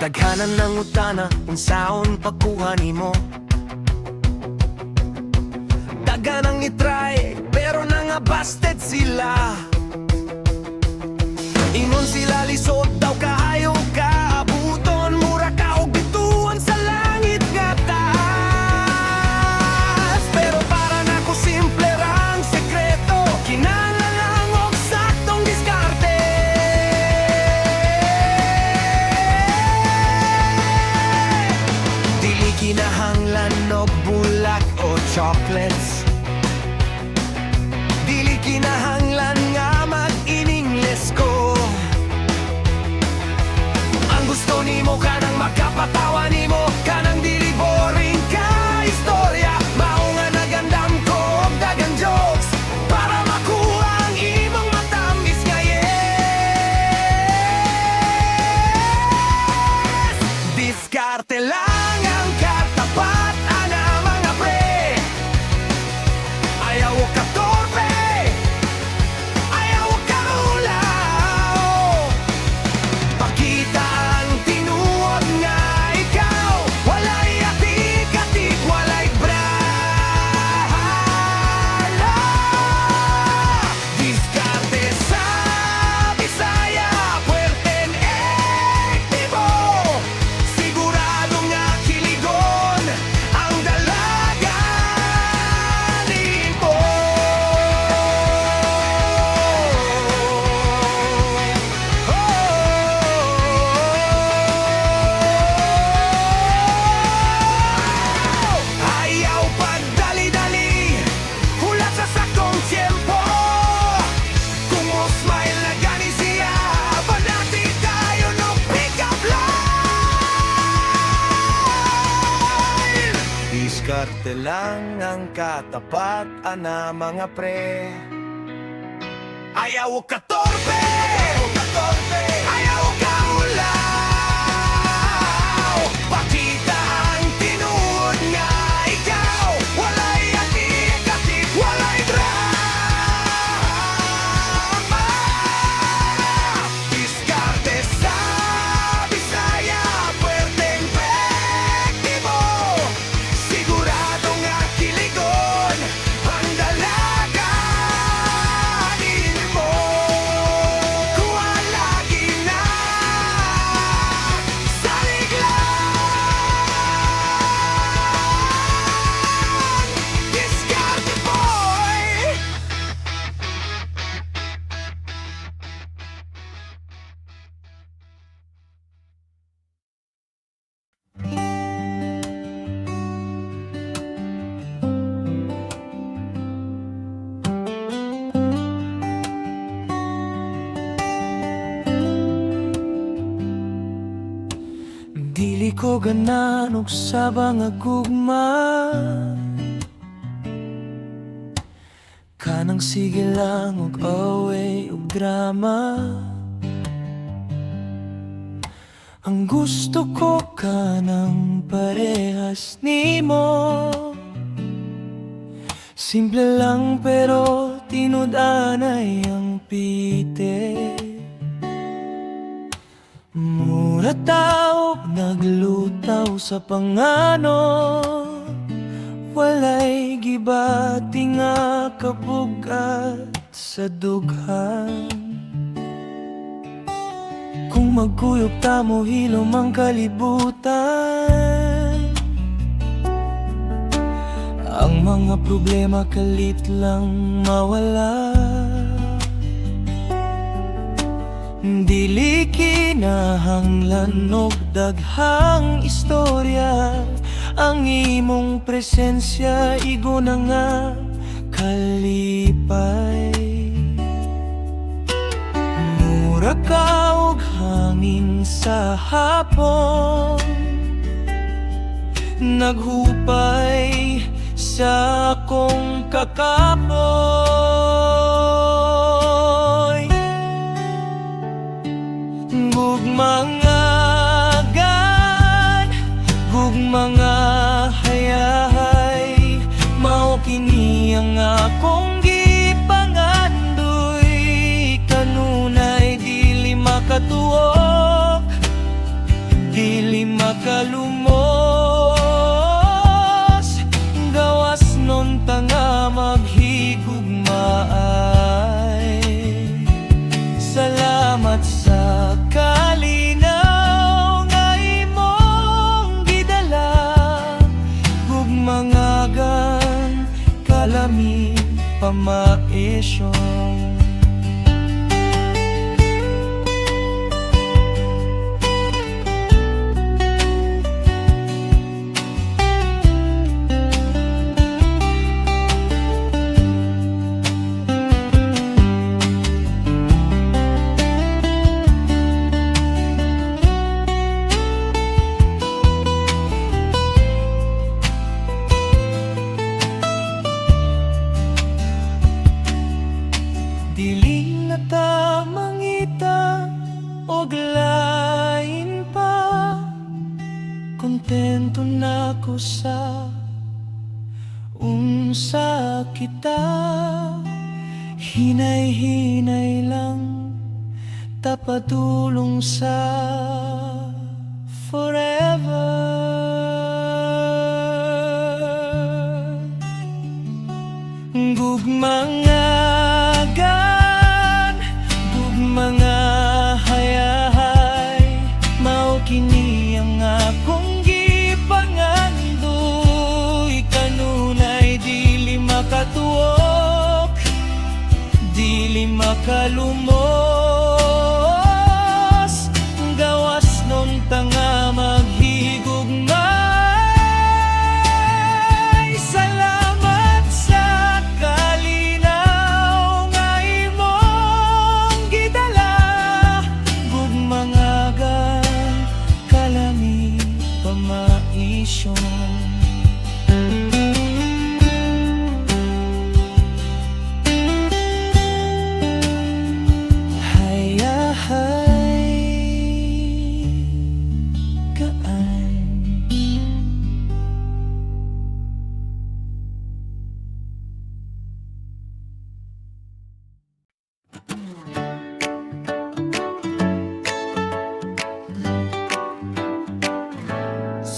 Daghanan ng utana, unsaon pagkuha nimo. Daghanang itry, pero nangabasted sila. Ingon sila lisod daw kaayo ka, abuton mura ka og bituon sa langit nga taas. Pero para nako simple rang sekreto, kinahanglan og saktong diskarte. Dili kinahanglan og bulak o chocolates. Dili kinahanglan nga mag-iningles ko. Ang gusto nimo kanang makapatawa nimo, kanang dili boring ka istorya. Mao nga nagandam ko og daghang jokes para makuha ang imong matamis nga yes. Diskarte lang ang katapat ana mga pre. Ayaw ka torpe, ayaw ka ulaw. Pakita ang tinuod nga ikaw, walay atik-atik, walay brala. Diskarte sa Bisaya, puwerten ektibo. Sigurado nga kiligon ang dalaga nimo. Ayaw pagdali-dali, hulat sa saktong tiyempo. Kung mo smile na gani siya, panati tayo no pick-up line. Diskarte lang ang katapat ana mga pre. Ayaw ka torpe, ayaw ka ulaw. Pakita ang tinuod nga ikaw, walay atik-atik, walay drama. Diskarte sa Bisaya, puwerteng efektibo. Sigurado nga kiligon ang dalaga nimo. Kuha lagi na salig lang. Diskarte boy. Dili ko ganan og sabang agugma, kanang sige lang og away og drama. Ang gusto ko kanang parehas nimo. Simple lang pero tinud-anay ang pite. Mura tao, naglutaw sa pangano. Walay gibati nga kabugat sa dughan. Kung magkuyog ta mo hilom ang kalibutan, ang mga problema kalit lang mawala. Dili kinahanglan og daghang istorya, ang imong presensya igo na nga kalipay. Mura ka og hangin sa hapon, naghupay sa akong kakapoy. Gugmangagan, gugmanga hayahay, mao kini ang akong gipangandoy. Kanunay dili makatuok, dili pamaisyon. Dili na ta mangita o lain pa, kontento na ko sa unsa kita. Hinay-hinay lang tapadulong sa forever. Gugmangagan, gugmanga hayahay, mao kini ang akong gipangandoy. Kanunay dili makatuok, dili makalumos, gawas nun tanga maghigugmay. Salamat sa kalinaw nga imong gidala, gugmangagan kalami pamaisyon.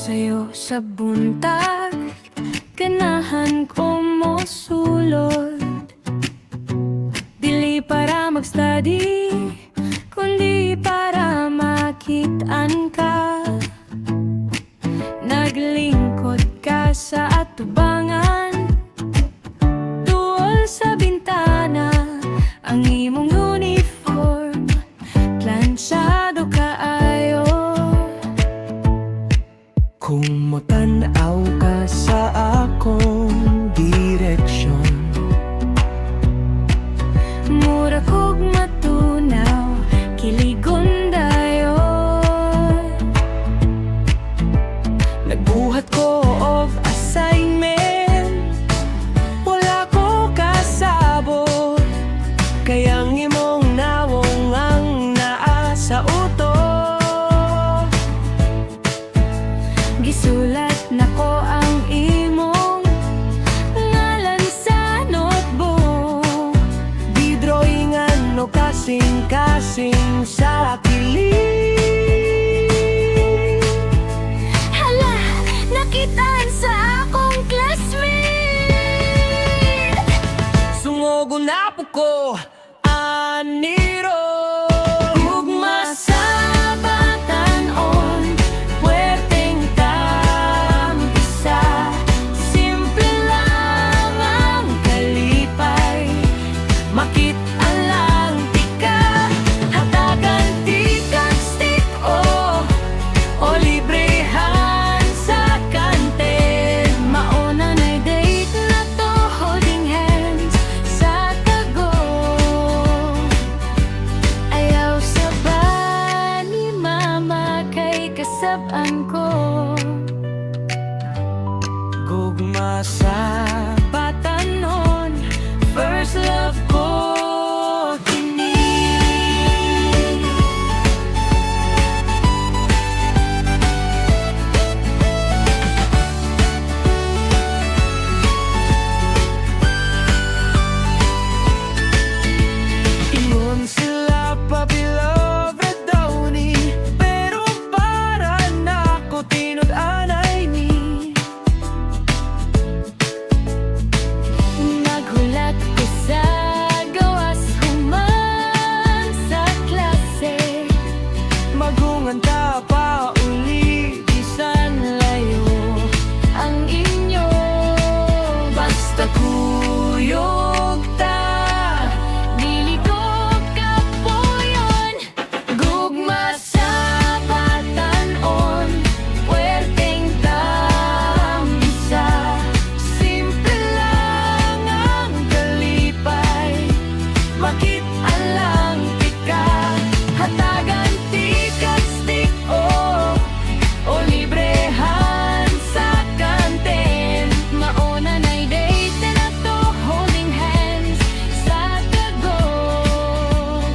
Sa'yo sa buntag, ganahan ko mo sulod. Dili para mag-study, kundi para makitaan ka. Naglingkod ka sa atubangan, duol sa bintana, ang imong uniform, plansyado kaayo. Kung motanaw ka sa akong direksyon, mura kog matunaw, kiligon dayon. nagbuhat ko og assignment, wala ko kasabot, kayang imong nawong ang naa sa utok. Gisulat nako ang imong ngalan sa notebook, Di drawingan o kasing-kasing sa kilig. hala, nakitaan sa akong classmate. Sungogo na po ko, aniro. Ugma sa batanon, puwerteng tambisa, simple lang ang kalipay, makit-alang tika, hatagan tikan alang tika hatagan tikat stick o librehan sa kanten mauna na'y date na to holding hands sa tagog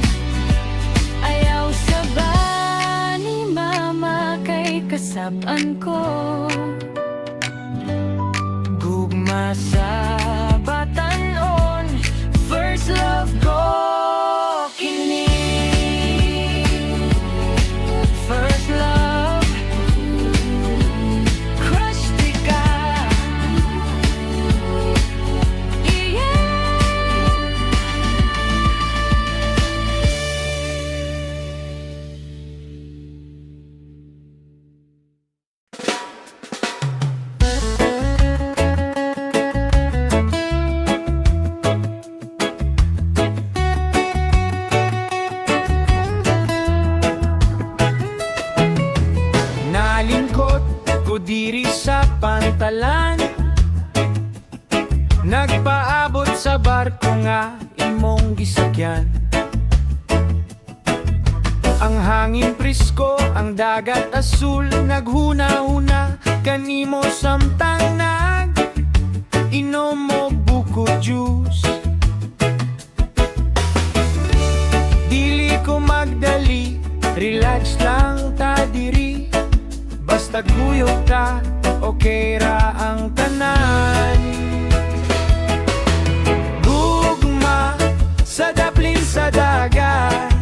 ayaw sa ba ni mama kay kasaban ko gugma sa batanon first love ko kini first love crush di ka yeah. Nalingkot ko diri sa pantalan Nagpaabot sa barko nga imong gisakyan Ang hangin presko, ang dagat asul Naghuna-huna kanimo samtang inom mo buko juice Dili ko magdali, relax lang ta diri Basta guyog ka, okay ra ang tanan Gugma sa daplin sa dagat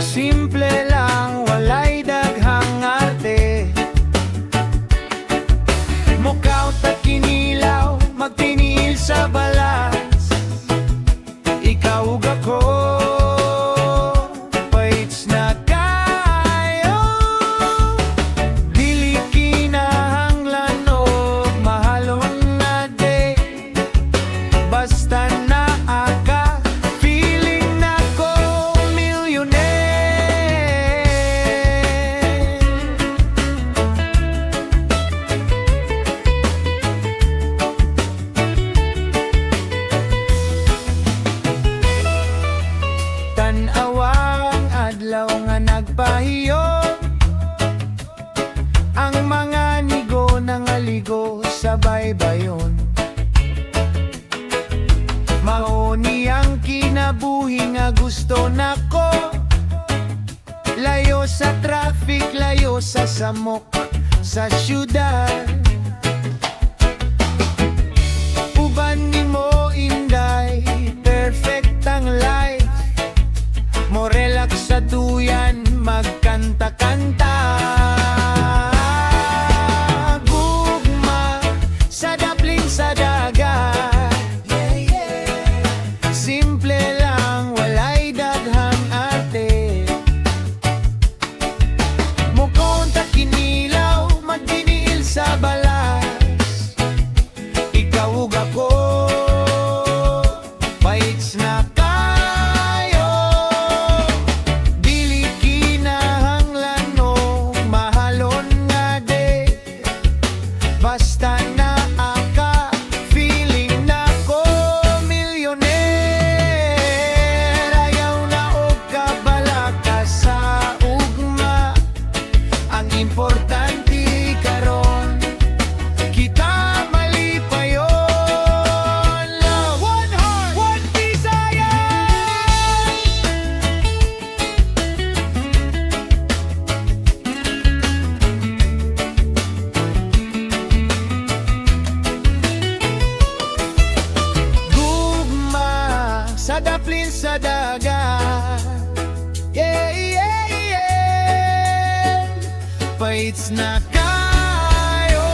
Simple lang, walay daghang arte Mukaw ta kinilaw, magtiniil sa balas Ikaw ug ako Paits na kayo Dili kinahanglan og mahalon na day Basta naa ka Feeling na ko millionaire Tan-awang adlaw nga nagpahiyom Ang mga nigo nangaligo sa baybayon Mauni ang kinabuhi nga gusto nako Layo sa traffic, layo sa samok sa syudad Uban nimo inday, perfect ang life Mo relax sa duyan, magkanta-kanta Gugma sa daplin sa dagat Simple lang, walay daghang arte Mukonta kinilaw, magdiniil sa balas Ikaw ug ako Paits na kayo Dili kinahanglan og mahalon nga day Basta naa ka Feeling na ko millionaire Ayaw na og kabalaka sa ugma Ang importante karon Kita malipayon One heart, one desire Gugma sa daplin sa dagat Yeah, yeah, yeah Paits na kayo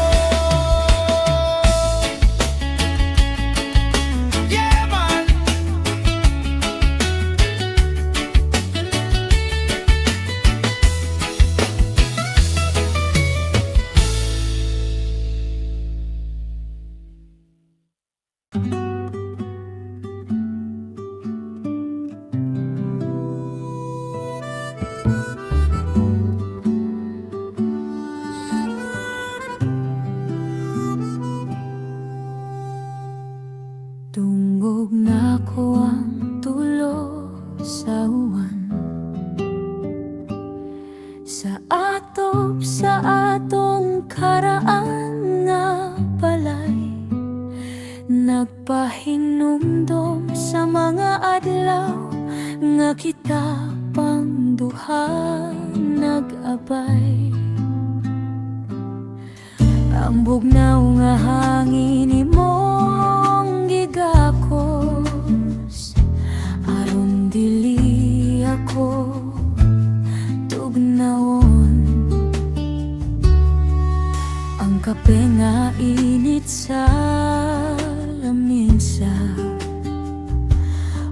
Yeah, man adlaw nga kita pang duha nag-abay. Ang bugnaw nga hangin imong gigakos, aron dili ako tugnawon. Ang kape nga init sa lamisa,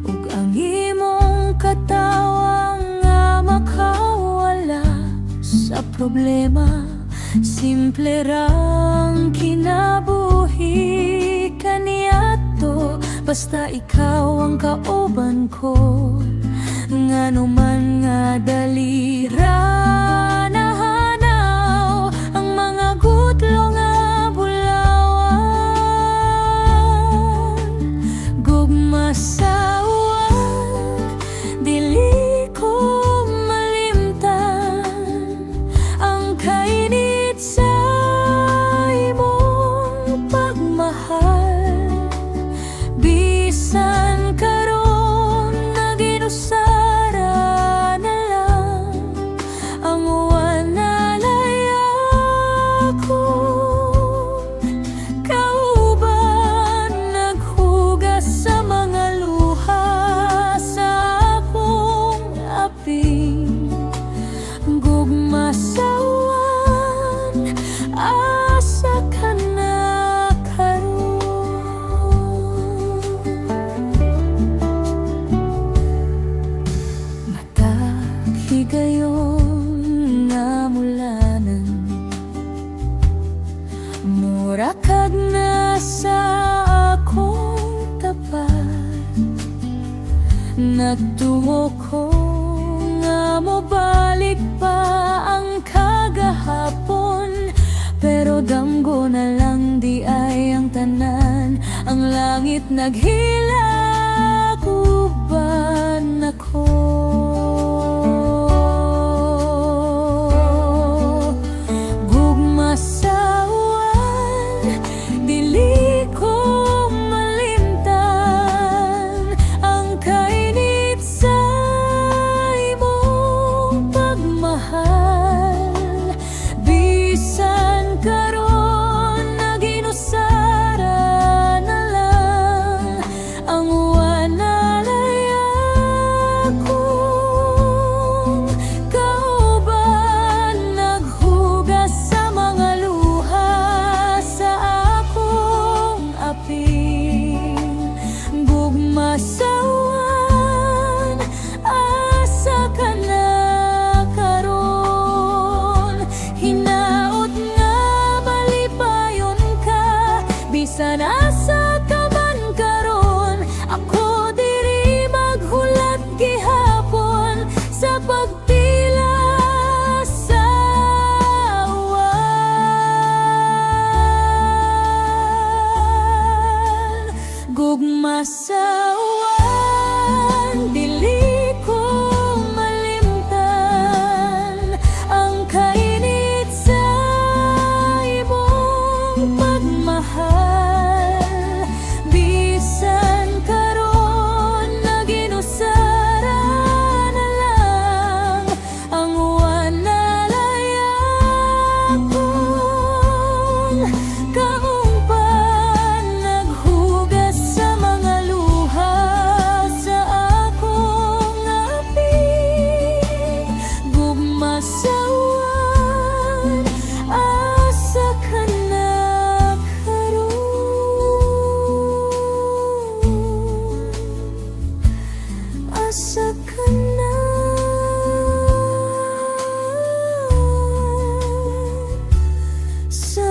ug ang imong katawa nga makawala sa problema. Simple rang kinabuhi kaniadto, basta ikaw ang kauban ko. Ngano man nga dali ra nahanaw ang mga gutlo nga bulawan. Gugma sa uwan, dili ko malimtan ang kainit sa imong pagmahal. Bisan karon naginusara na lang ang uwan na layakon. Kauban naghugas sa mga luha sa akong aping. Gugma sa uwan, asa ka na karon. Matag higayon nga mulanan, mura kag nasa akong tapat. Nagtuo ko nga mobalik pa ang kagahapon, pero damgo na lang di ay ang tanan. Ang langit naghilak, uban ako. Gugma sa uwan, dili ko malimtan ang kainit sa imong pagmahal. Bisan karon naginusara na lang ang uwan na layakon. Kauban naghugas sa mga luha sa akong aping. Gugma sa uwan, asa ka na karon. Hinaot nga malipayon ka, bisan asa ka man karon. Ako diri maghulat gihapon sa pagpila sa uwan. Gugma sa uwan, dili ko malimtan ang kainit sa imong pagmahal. Bisan karon naginusara na lang ang uwan na layakon. Kaumpan naghugas sa mga luha sa akong aping. Gugma sa uwan, asa ka na karon. Asa ka na sa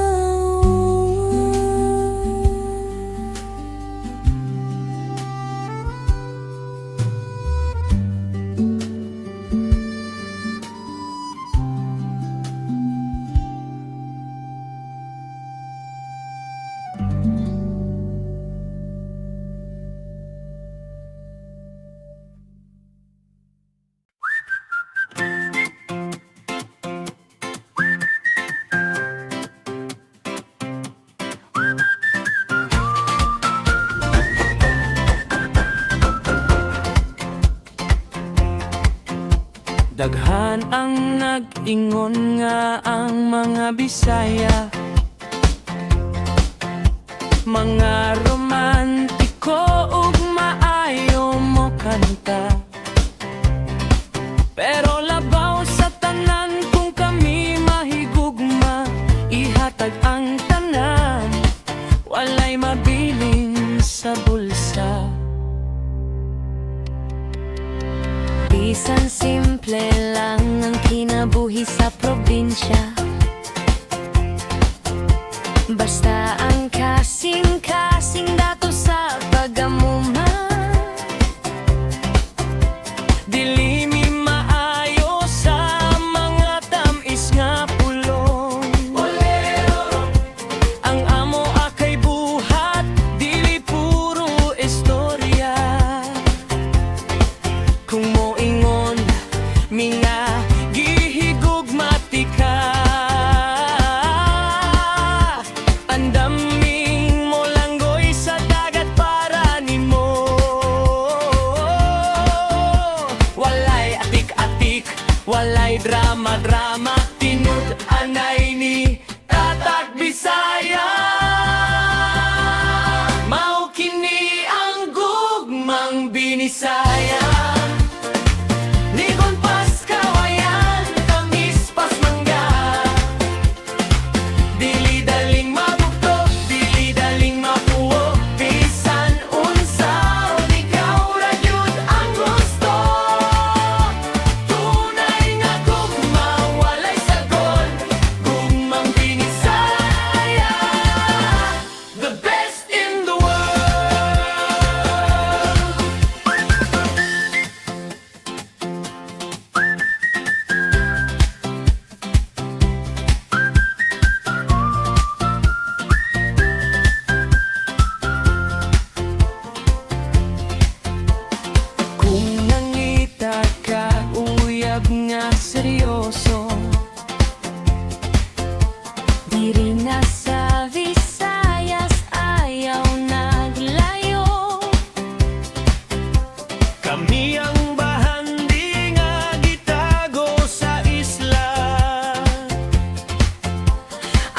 Daghan ang nag-ingon nga ang mga Bisaya, mga romantiko ug maayo mo kanta. Pero labaw sa tanan kung kami mahigugma, ihatag ang tanan, walay mabiling sa bulsa. Bisan simple lang ang kinabuhi sa probinsya, basta ang kasing-kasing dato sa pagamuma. Dili mi maayo sa mga tamis nga pulong. Ang amo akay buhat, dili puro istorya. Kung moingon, mga gihigugmatika. Andaming mo langgoy sa dagat para nimo. Walay atik-atik, walay drama-drama, tinud anay ni Tatag Bisaya. Mao kini ang gugmang binisaya. Ligon pas kawayan, tamis pas mangga. Dili daling mabukto, dili daling mapuo. Bisan unsaon, ikaw ra gyud ang gusto. Tunay nga gugma, walay sagol. Gugmang binisaya, the best in the world. Kung nangita ka, uyab nga seryoso. Diri na sa Visayas ayaw naglayo. Kami ang bahandi nga gitago sa isla.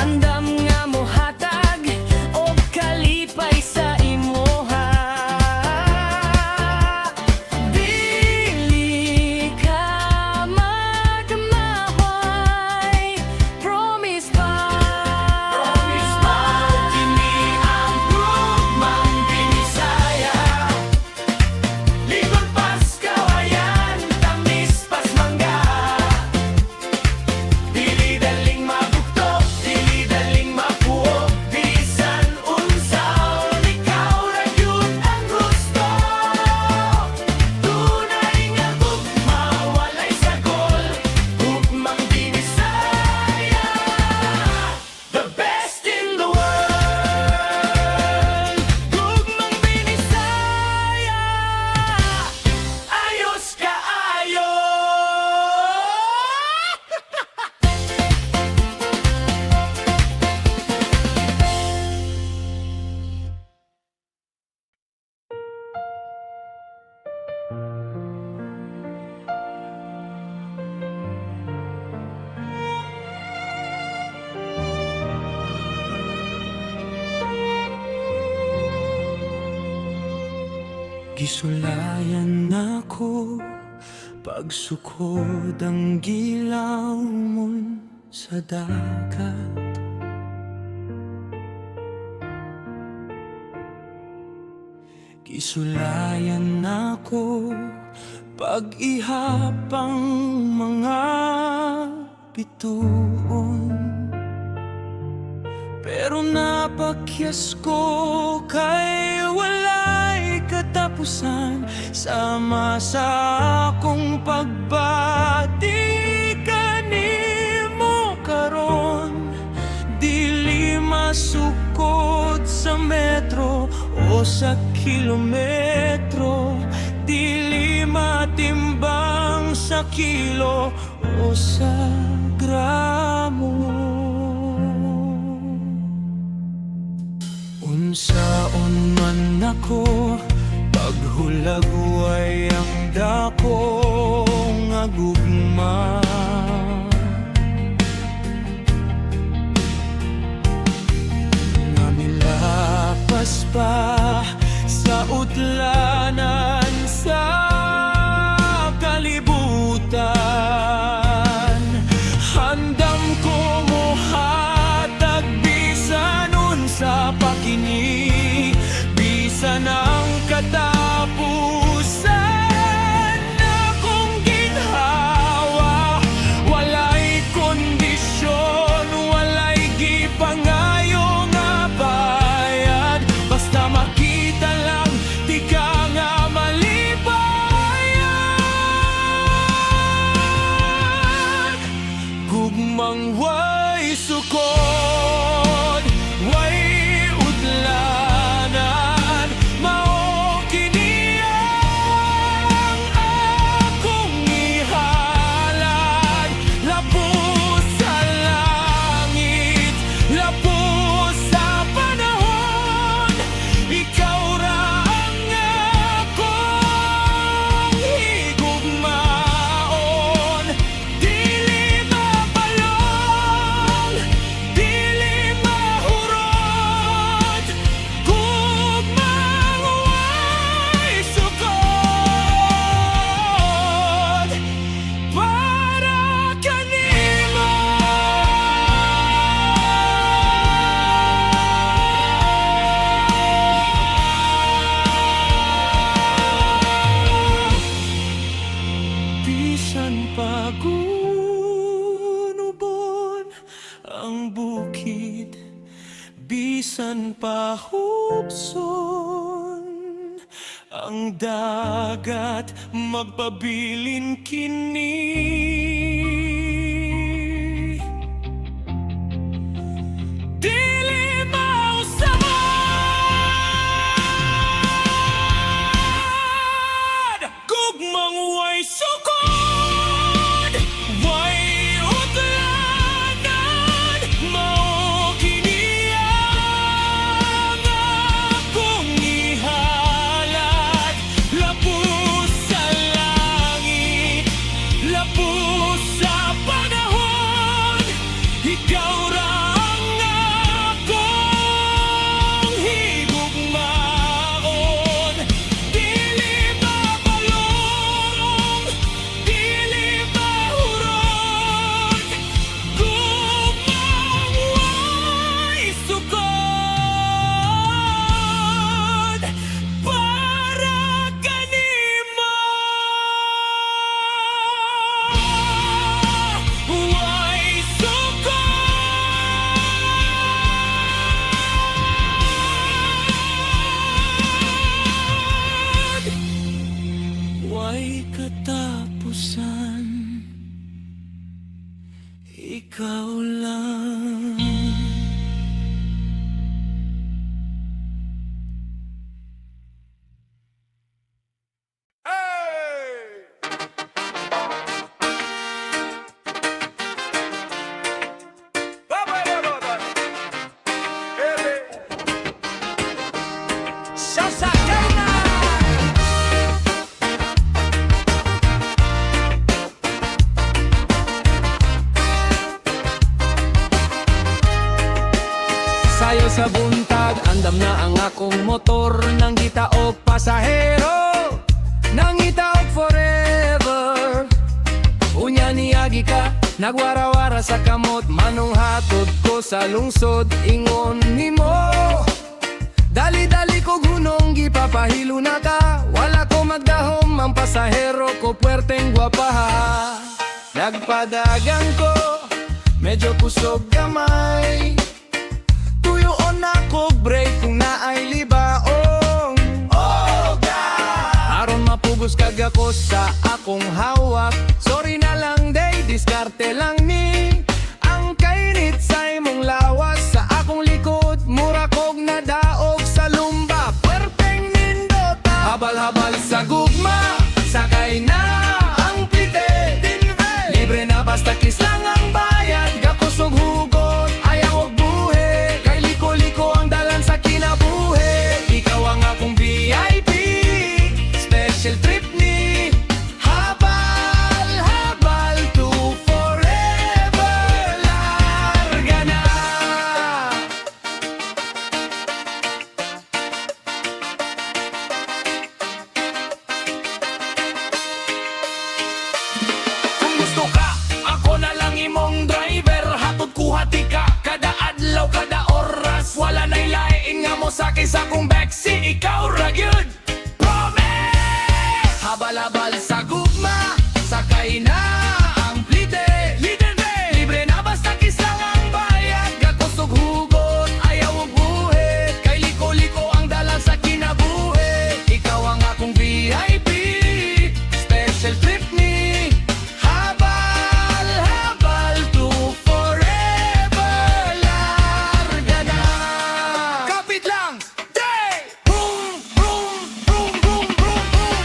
Andam nga mohatag o kalipay sa imuha. Dili ka magmahay, promise pa. Kini ang gugmang binisaya. Ligon pas kawayan, tamis pas mangga. Dili daling mabukto, dili daling mapuo. Bisan unsaon, ikaw ra gyud ang gusto. Tunay nga gugma, walay sagol. Gugmang binisaya, the best in the world. Gugmang binisaya, ayos kaayo. Gisulayan nako pagsukod ang gilaw mon sa dagat. Gisulayan nako pag-ihapang mga bituon. Pero napakyas ko kay walay katapusan. Sama sa akong pagbati kanimo karon. Dili masukod sa metro o sa kilometro. Dili matimbang sa kilo o sa gramo. Unsaon man ako, paghulagway ang dako nga gugma. pa sa utlanan sa kalibutan. Handam ko mohatag bisan unsa pa kini, bisan ang katapusan. Akong ginhawa, walay kondisyon, walay gipangayo nga bayad. Basta makita lang, di ka nga malibayan. Gugmang way sukod, way utlanan, mao kini ang akong ihalad. Lapos sa langit, lapos sa panahon, ikaw ra ang akong higugmaon. Dili mapalong, dili mahurot, gugmang way sukod para kanimo. Bisan pagunubon ang bukid, bisan pahupson ang dagat, magpabilin kini. Dili mausamad, gugmang way sukod, way utlanan, mao kini ang akong ihalad. Lapos sa langit, lapos sa panahon, ikaw ra ang akong higugmaon. Dili mapalong, dili mahurot, gugmang way sukod para kanimo. Way sukod, way katapusan, ikaw lang. Sayo sa buntag, andam na ang akong motor, nang gitaog pasahero, nang gitaog forever. Unya niagi ka, nagwarawara sa kamot, manong hatod ko sa lungsod, ingon nimo. Dali-dali ko gunong gipapahilo na ka, wala ko magdahom, ang pasahero ko puwerteng gwapaha. Nagpadagang ko, medyo kusog gamay, tuyoon ako break kung naay libaong. Oh God! Aron mapugos kag ako sa akong hawak, sorry na lang day, diskarte lang ni. Ang kainit sa imong lawas, sa akong likod, mura kog nadaog sa lumba, puwerteng nindota. Habal-habal sa gugma, sakay na ang pite, libre na basta kiss lang ang bayad, gakusog hugot, ayaw og buhe, kay liko-liko ang dalan sa kinabuhi. Ikaw ang akong VIP, special trip ni habal kisa kung beksi, ikaw ra gyud. Promise! Habal-habal sa gugma, sakay na ang plite. Libre na basta kislang ang bayad. Gakusog hugot, ayaw og buhi. Kay liko-liko ang dalan sa kinabuhi. Ikaw ang akong VIP, special trip ni. Habal-habal to forever. Larga na. Kapit lang, day! Boom, boom, boom, boom, boom, boom.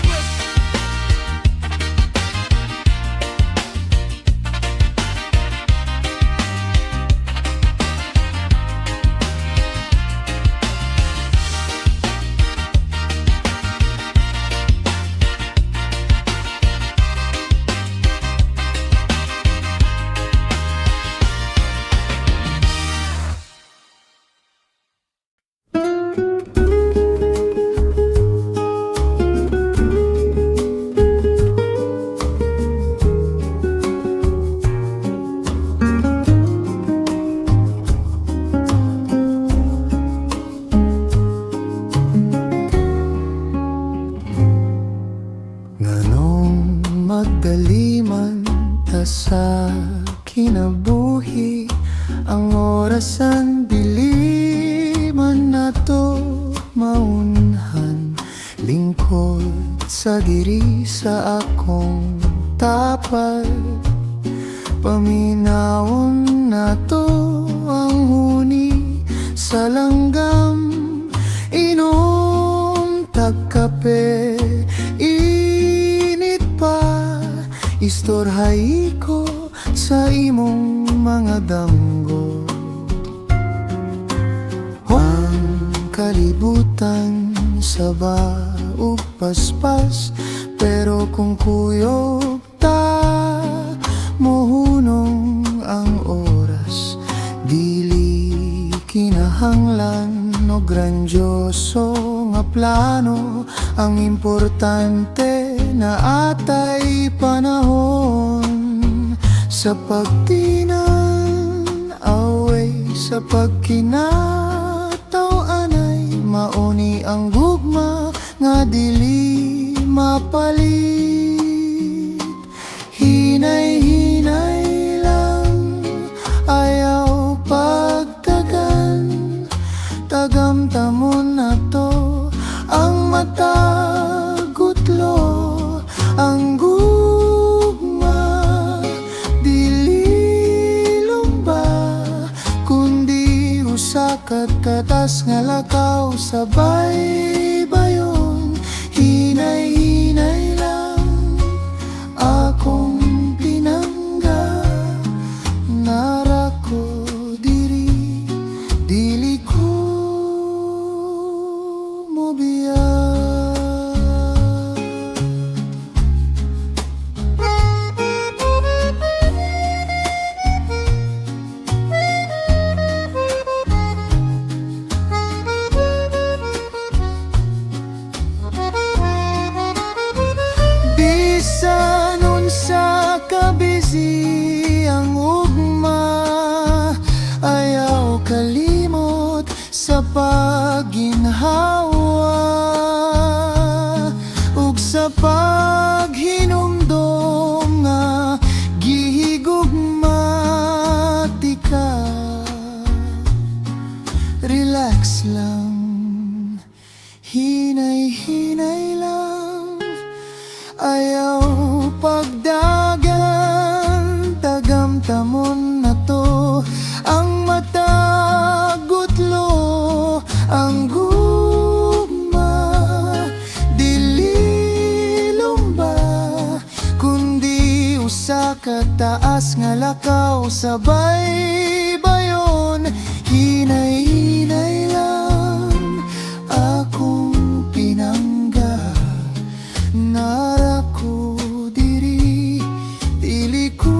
Nganong magdaliman ta sa kinabuhi, ang orasan diliman nato maunhan. Lingkod sa diri sa akong tapal, paminawon nato ang huni sa langgam. Inom tagkape, init pa, istorhay ko sa imong mga damgo. Ang kalibutan sa baog paspas, pero kung kuyog ta, mohunong ang oras. Dili kinahanglan no grandioso nga plano, ang importante na atay panahon. Sa pagtinan, away sa pagkinataw, anay mauni ang gugma nga dili mapalit. Hinay-hinay lang, ayaw pagtagan, tagamtamon na to ang matagutlo. Ang gugma dili lumba, kundi usa ka katas nga lakaw sabay bayon. Hinay-hinay lang akong pinangga, nara ko diri, dili ko mobiya. Bisan unsa ka-busy ang ugma, ayaw kalimot sa pagginhawa ug sa paghinumdom nga gihigugmatika. Relax lang, hinay-hinay lang, ayaw pagdagan, tagamtamon na to ang matagutlo. Ang gugma dili lumba, kundi usa ka taas nga lakaw sabay bayon. Hinay-hinay lang akong pinangga, nara ko diri, dili ko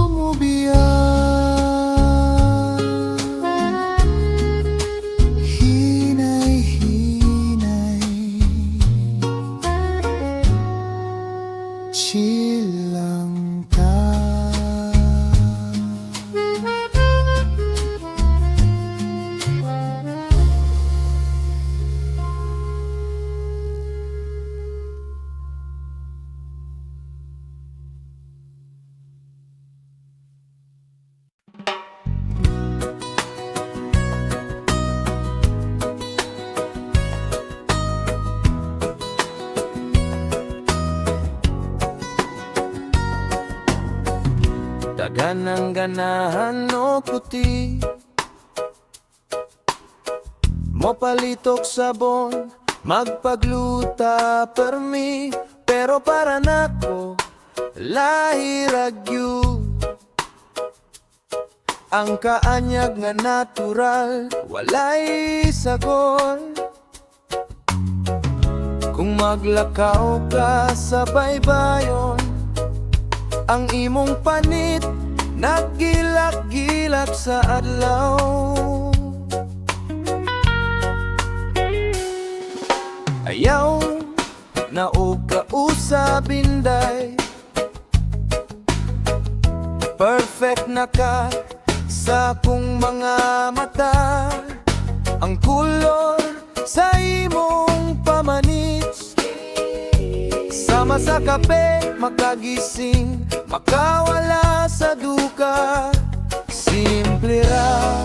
mobiya. Hinay-hinay, chill lang ta. Yan ang ganahan no puti. Mopalitok sabon, magpagluta permi. Pero para nako, lahiragyo. Ang kaanyag nga natural, walay sagol. Kung maglakaw ka sa baybayon, ang imong panit naggilak-gilak sa adlaw. Ayaw na o kausabinday, perfect na ka sa akong mga mata. Ang kulor sa imong pamanits, sama sa kape, makagising, makawala sa duka. Simple ra,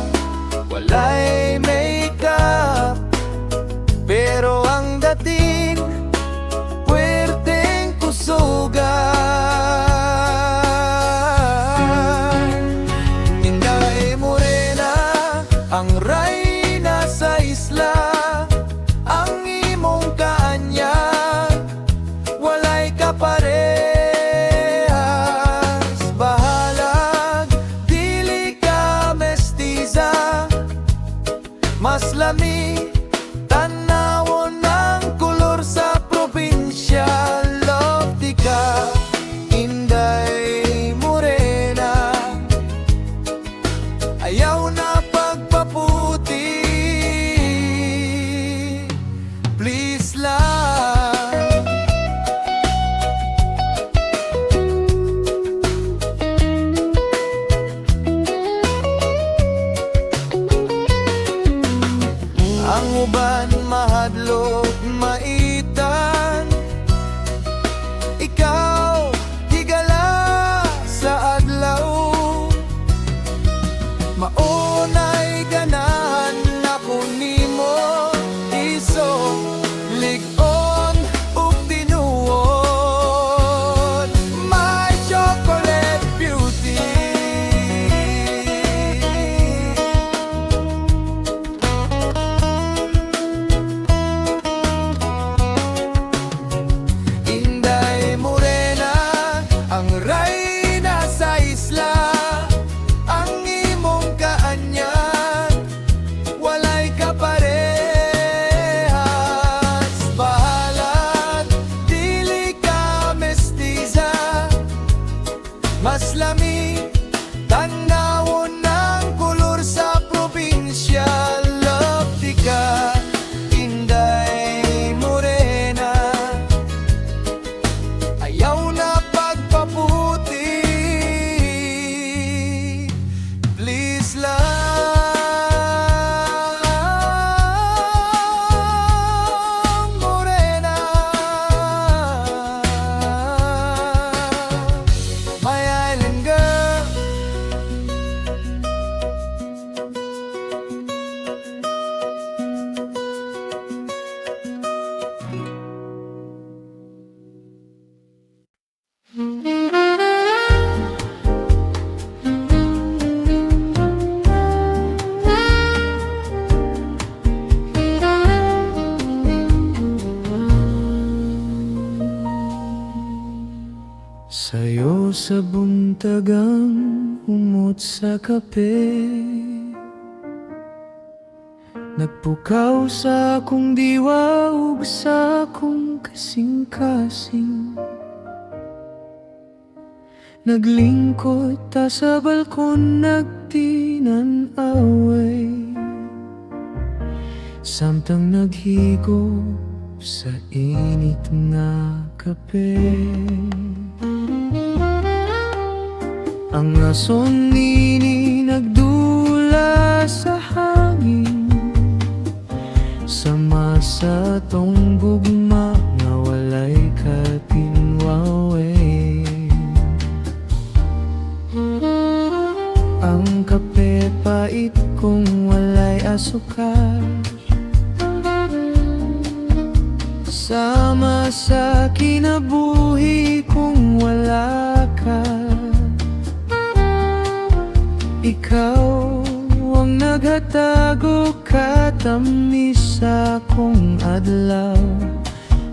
walay makeup, pero ang dating puwerteng kusugan. Inday morena, ang rayna sa isla. Ang imong kaanyag, walay kaparehas. Bahalag, dili ka mestiza. Mas lami, tanawon ng kulor sa probinsya. Love di ka, Inday morena. Ayaw na pagpaputi, please lang. Ang uban mahadlok maitan, ikaw higala sa adlaw. Maunay ganahan ako nimo, iso ligon ug tinuod. My chocolate beauty, Inday morena, ang rayna sa isla. Ang imong kaanyag, walay kaparehas. Bahalag, dili ka mestiza. Mas lami, tanawon ng kulor sa probinsya. Love di ka, Inday morena. Ayaw na pagpaputi, please lang, morena. My island girl. Sa'yo sa buntagang umot sa kape, nagpukaw sa akong diwa ug sa akong kasing-kasing. Naglingkod ta sa balkon, nagtinan-away, samtang naghigo sa init nga kape. Ang ason nini nagdula sa hangin, sama sa tong gugma nga walay katinwawe. Ang kape pait kung walay asukal, sama sa kinabuhi kung wala ka. Ikaw ang naghatago katamis sa akong adlaw.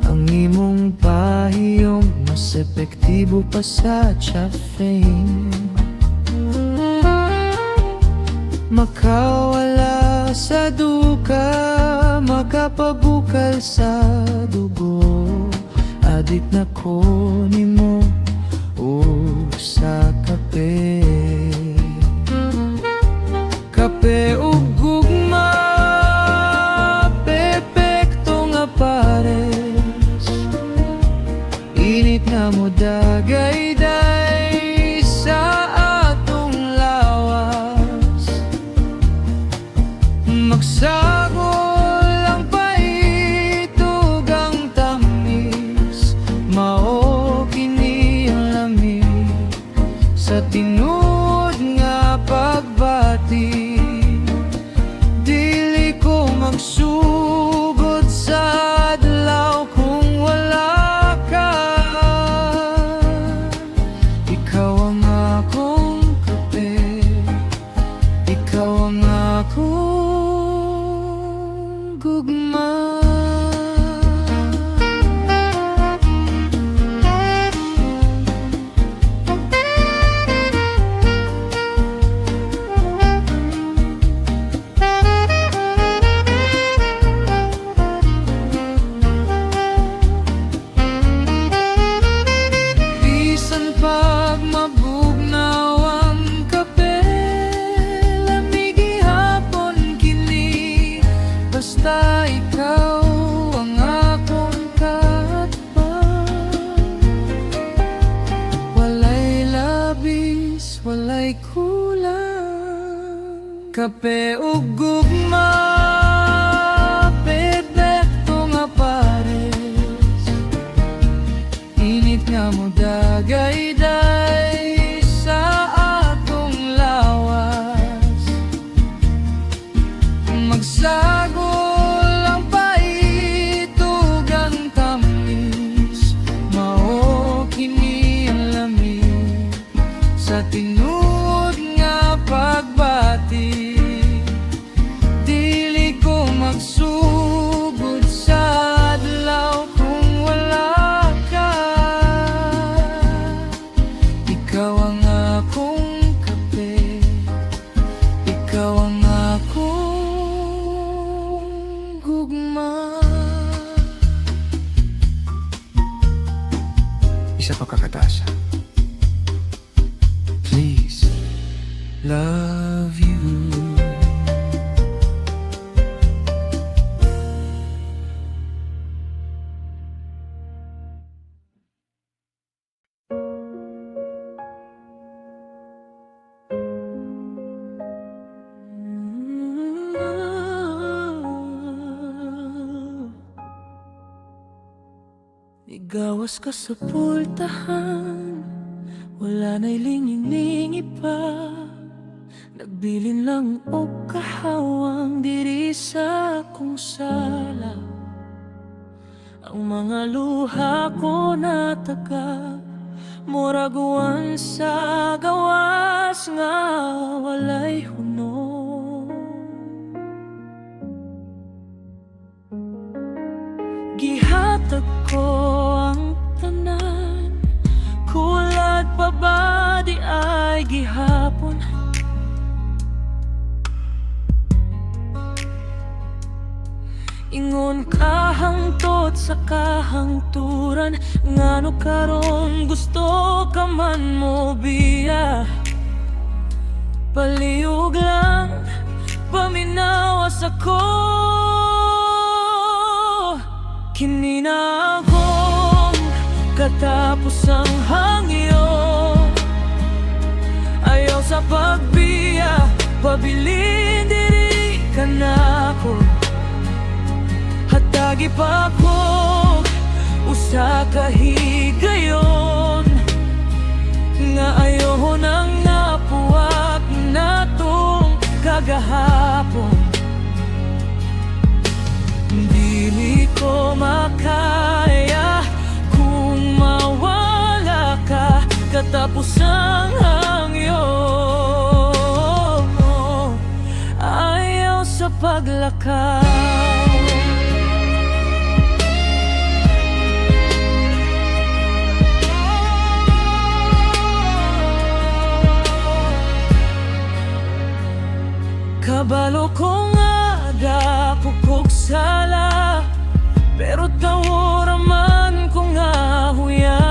Ang imong pahiyom mas epektibo pa sa caffeine. Makawala sa duka, makapabukal sa dugo. Adik na ko nimo o sa kape. Kape ug gugma, perpekto nga pares. Init nga mo dagay-day sa atong lawas. Magsagol ang paitog ang tamis, mao kini ang lamig sa tinuod nga pagbati. Dili ko magsugod sa adlaw kung wala ka. Ikaw ang akong kape, ikaw ang akong gugma. Bisan pag mabugnaw ang kape, lamig ihapon kini. Basta ikaw ang akong katbang. Walay labis, walay kulang. Kape ug gugma, perpekto nga pares. Init nga mo dagay-day sa atong lawas. Magsagol ang paitog ang tamis, mao kini ang lamig sa tinuod nga pagbati. Dili ko magsugod sa adlaw kung wala ka. Ikaw ang akong kape, ikaw ang akong gugma. Isa pa kakatasa. Please, love you. Igawas ka sa pultahan, wala na'y linging-lingi pa. Nagbilin lang og kahawang diri sa akong sala. Ang mga luha ko nataga, muraguan sa gawas nga walay hunong. Gihatag ko ang tanan, kulag pa ba di ay gihapon. Ingon kahangtot sa kahangturan, ngano karon gusto ka man mo biya. Palihog lang, paminawas ako. Kini na akong katapos ang hangyo. Ayaw sa pagbiya, pabilin diri ka na ako. Hatagi pa ko, usa ka higayon. Nga ayaw nang napuwak na tong kagahapon. Dili ko makaya kung mawala ka katapos ang hangyo. paglakaw. Kabalo ko nga dako kog sala, pero tawora man ko nga huyang.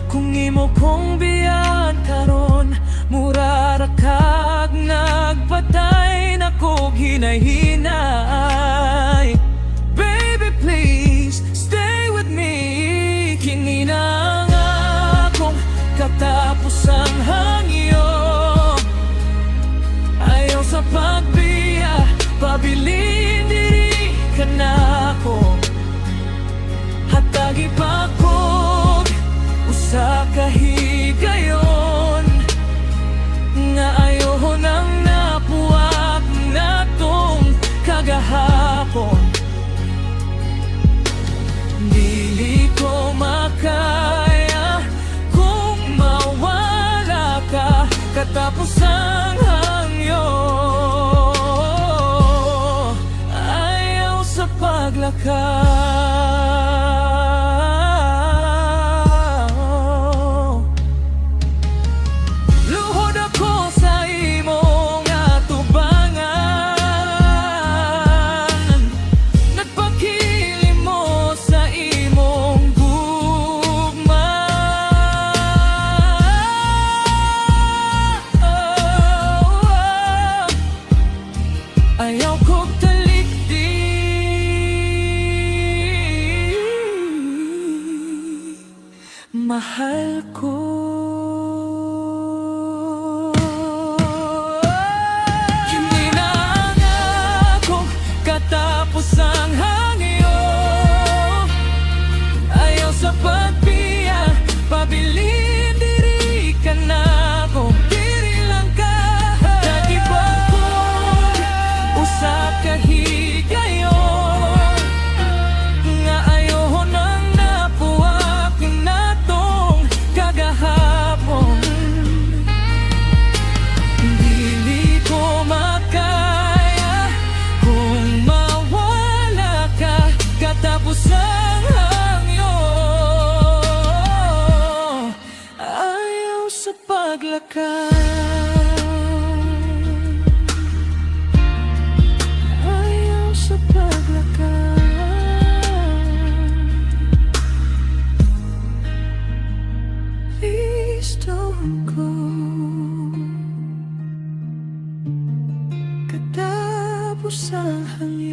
Kung imo kong biyan karon, murara kag nagpatay na kog hinay-hinay. Baby please, stay with me. Kini na nga akong katapusang hangyo. Ayaw sa pagbiya, pabilin diri ka na ako. Hatagi pa kog usa ka higayon, nga ayaw nang napuwak natong kagahapon. Dili ko makaya kung mawala ka katapos ang hangyo. Ayaw sa paglakaw. Luhod ako sa imong atubangan, nagpakilim mo sa imong gugma. Ayaw kog talikdi, mahal ko. Kini na nga akong katapusang hangyo. Ayaw sa pagbiya, pabilin diri ka na ako. Diri lang ka, tagibag ko usa ka higayon, nga ayaw nang napuwak natong kagahapon. Dili ko makaya kung mawala ka katapos ang hangyo. Ayaw sa paglakaw. Ayaw sa paglakaw. Please don't go. Katapos ang hangyo.